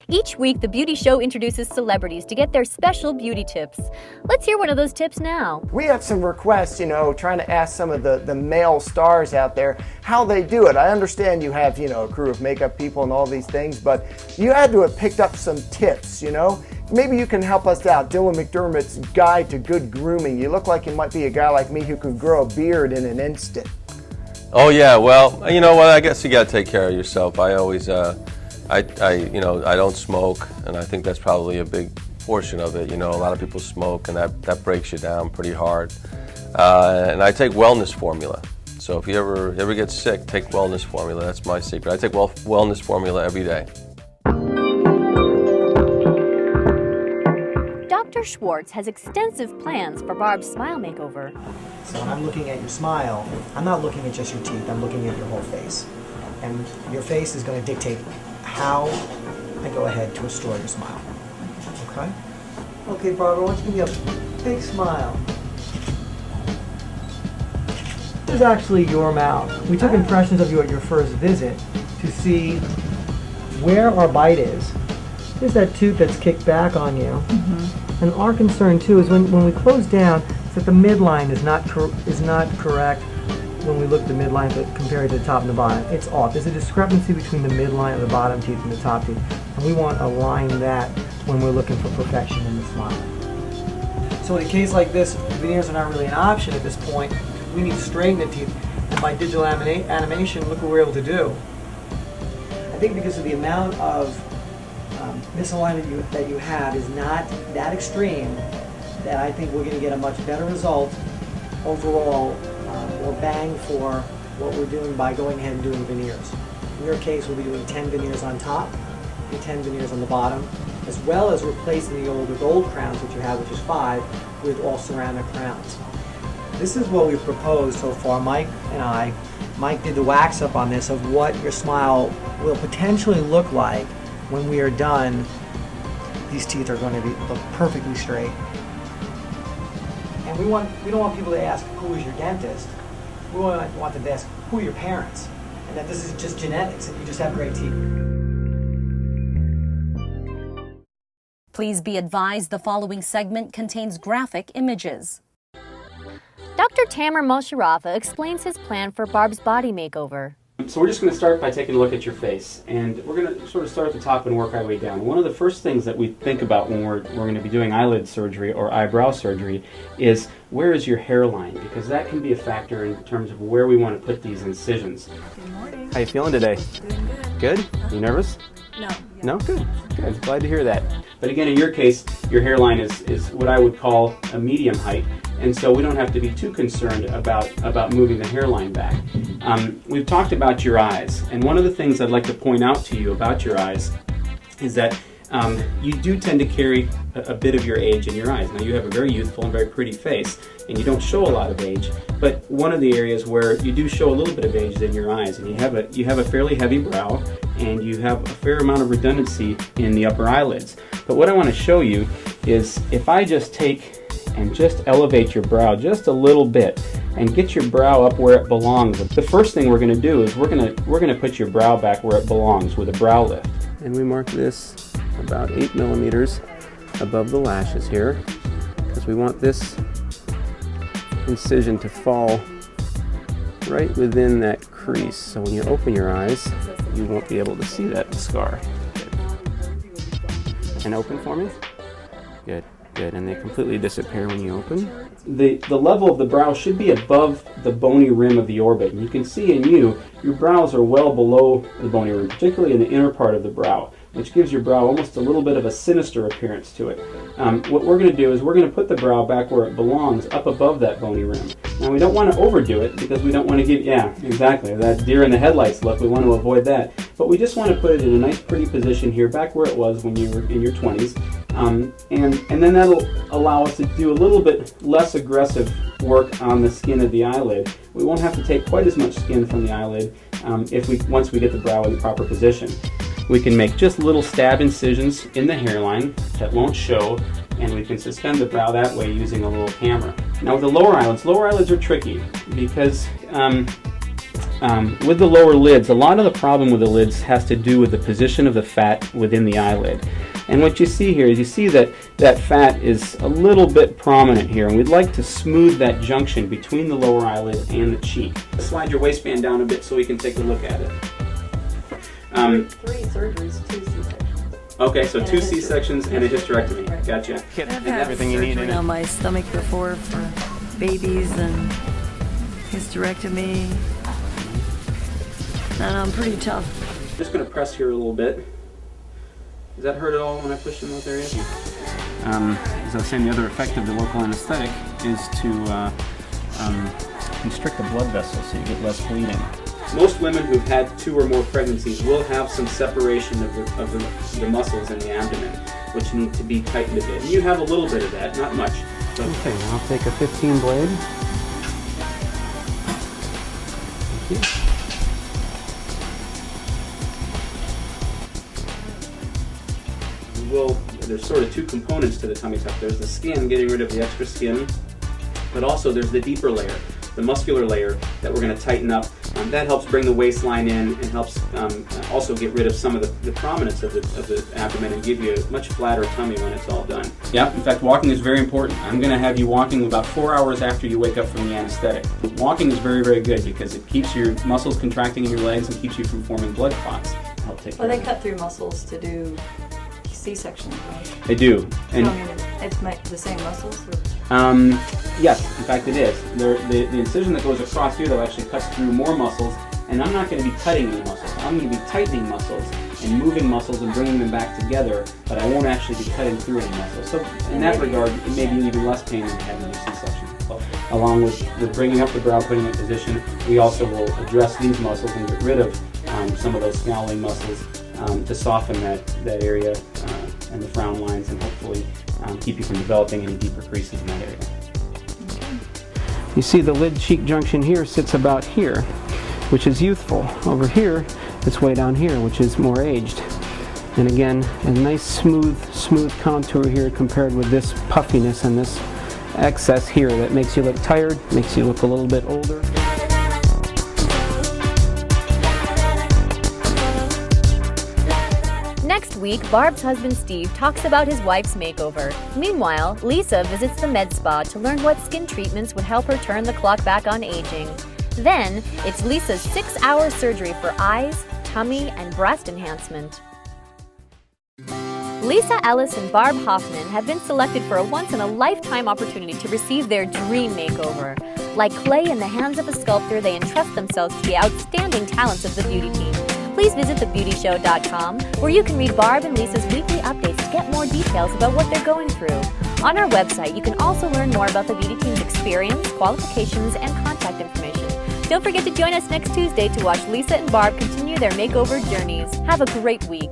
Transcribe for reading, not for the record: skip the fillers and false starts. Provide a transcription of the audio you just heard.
Each week, the beauty show introduces celebrities to get their special beauty tips. Let's hear one of those tips now. We have some requests, trying to ask some of the male stars out there how they do it. I understand you have, a crew of makeup people and all these things, but you had to have picked up some tips, Maybe you can help us out. Dylan McDermott's Guide to Good Grooming. You look like you might be a guy like me who could grow a beard in an instant. Oh yeah, well, you know what? I guess you got to take care of yourself. I always, I don't smoke, and I think that's probably a big portion of it. A lot of people smoke, and that breaks you down pretty hard. And I take wellness formula. So if you ever get sick, take wellness formula. That's my secret. I take wellness formula every day. Dr. Schwartz has extensive plans for Barb's smile makeover. So when I'm looking at your smile, I'm not looking at just your teeth, I'm looking at your whole face. And your face is going to dictate how I go ahead to restore your smile. Okay? Okay, Barbara, I want you to give me a big smile. This is actually your mouth. We took impressions of you at your first visit to see where our bite is. There's that tooth that's kicked back on you. And our concern too is when we close down, that the midline is not correct when we look at the midline compared to the top and the bottom. It's off. There's a discrepancy between the midline of the bottom teeth and the top teeth. And we want to align that when we're looking for perfection in the smile. So in a case like this, veneers are not really an option at this point. We need to straighten the teeth. And by digital animation, look what we're able to do. I think because of the amount of misalignment that you have is not that extreme, that I think we're going to get a much better result overall, or bang for what we're doing by going ahead and doing veneers. In your case, we'll be doing 10 veneers on top and 10 veneers on the bottom, as well as replacing the older gold crowns that you have, which is 5, with all ceramic crowns. This is what we've proposed so far. Mike did the wax up on this of what your smile will potentially look like when we are done. These teeth are going to look perfectly straight. And we don't want people to ask, who is your dentist? We want them to ask, who are your parents? And that this is just genetics and you just have great teeth. Please be advised the following segment contains graphic images. Dr. Tamer Mosharafa explains his plan for Barb's body makeover. So we're just going to start by taking a look at your face, and we're going to sort of start at the top and work our way down. One of the first things that we think about when we're going to be doing eyelid surgery or eyebrow surgery is, where is your hairline? Because that can be a factor in terms of where we want to put these incisions. Good morning. How you feeling today? Doing good. Good? You nervous? No. No? Good. Good. Glad to hear that. But again, in your case, your hairline is what I would call a medium height, and so we don't have to be too concerned about moving the hairline back. We've talked about your eyes, and one of the things I'd like to point out to you about your eyes is that you do tend to carry a bit of your age in your eyes. Now, you have a very youthful and very pretty face, and you don't show a lot of age, but one of the areas where you do show a little bit of age is in your eyes, and you have a fairly heavy brow, and you have a fair amount of redundancy in the upper eyelids. But what I want to show you is, if I just take and just elevate your brow just a little bit and get your brow up where it belongs. The first thing we're going to do is we're going to put your brow back where it belongs with a brow lift. And we mark this about 8 millimeters above the lashes here, because we want this incision to fall right within that crease. So when you open your eyes, you won't be able to see that scar. Good. And open for me. Good. Good, and they completely disappear when you open. The level of the brow should be above the bony rim of the orbit, and you can see in your brows are well below the bony rim, particularly in the inner part of the brow, which gives your brow almost a little bit of a sinister appearance to it. What we're going to do is we're going to put the brow back where it belongs, up above that bony rim. Now, we don't want to overdo it because we don't want to give, yeah, exactly, that deer in the headlights look. We want to avoid that. But we just want to put it in a nice pretty position here, back where it was when you were in your 20s. And then that'll allow us to do a little bit less aggressive work on the skin of the eyelid. We won't have to take quite as much skin from the eyelid once we get the brow in the proper position. We can make just little stab incisions in the hairline that won't show, and we can suspend the brow that way using a little camera. Now with the lower eyelids are tricky because with the lower lids, a lot of the problem with the lids has to do with the position of the fat within the eyelid. And what you see here is you see that that fat is a little bit prominent here, and we'd like to smooth that junction between the lower eyelid and the cheek. Slide your waistband down a bit so we can take a look at it. 3 surgeries, 2 C-sections. Okay, so And 2 a C-sections and a hysterectomy. Right. Gotcha. I've had surgery on my stomach before for babies and hysterectomy. And I'm pretty tough. I'm just going to press here a little bit. Does that hurt at all when I push in those areas? As I was saying, the other effect of the local anesthetic is to constrict the blood vessels so you get less bleeding. Most women who've had 2 or more pregnancies will have some separation of the muscles in the abdomen, which need to be tightened a bit. And you have a little bit of that, not much. Okay, I'll take a 15 blade. Thank you. There's sort of 2 components to the tummy tuck. There's the skin, getting rid of the extra skin, but also there's the deeper layer, the muscular layer that we're going to tighten up. That helps bring the waistline in and helps also get rid of some of the prominence of the abdomen and give you a much flatter tummy when it's all done. Yeah, in fact, walking is very important. I'm going to have you walking about 4 hours after you wake up from the anesthetic. Walking is very, very good because it keeps your muscles contracting in your legs and keeps you from forming blood clots. Help take Well, they cut through muscles to do C-section, right? They do. And So, I mean, it's the same muscles? Or? Yes, in fact it is. The incision that goes across here, though, actually cuts through more muscles, and I'm not going to be cutting any muscles. I'm going to be tightening muscles and moving muscles and bringing them back together, but I won't actually be cutting through any muscles. So in that regard, it may be even less pain than having a C-section. Along with bringing up the brow, putting it in position, we also will address these muscles and get rid of some of those scowling muscles to soften that area and the frown lines, and hopefully keep you from developing any deeper creases in that area. You see the lid cheek junction here sits about here, which is youthful. Over here, it's way down here, which is more aged. And again, a nice smooth contour here compared with this puffiness and this excess here that makes you look tired, makes you look a little bit older. Next week, Barb's husband Steve talks about his wife's makeover. Meanwhile, Lisa visits the med spa to learn what skin treatments would help her turn the clock back on aging. Then, it's Lisa's 6-hour surgery for eyes, tummy, and breast enhancement. Lisa Ellis and Barb Hoffman have been selected for a once-in-a-lifetime opportunity to receive their dream makeover. Like clay in the hands of a sculptor, they entrust themselves to the outstanding talents of the beauty team. Please visit thebeautyshow.com, where you can read Barb and Lisa's weekly updates to get more details about what they're going through. On our website, you can also learn more about the beauty team's experience, qualifications, and contact information. Don't forget to join us next Tuesday to watch Lisa and Barb continue their makeover journeys. Have a great week.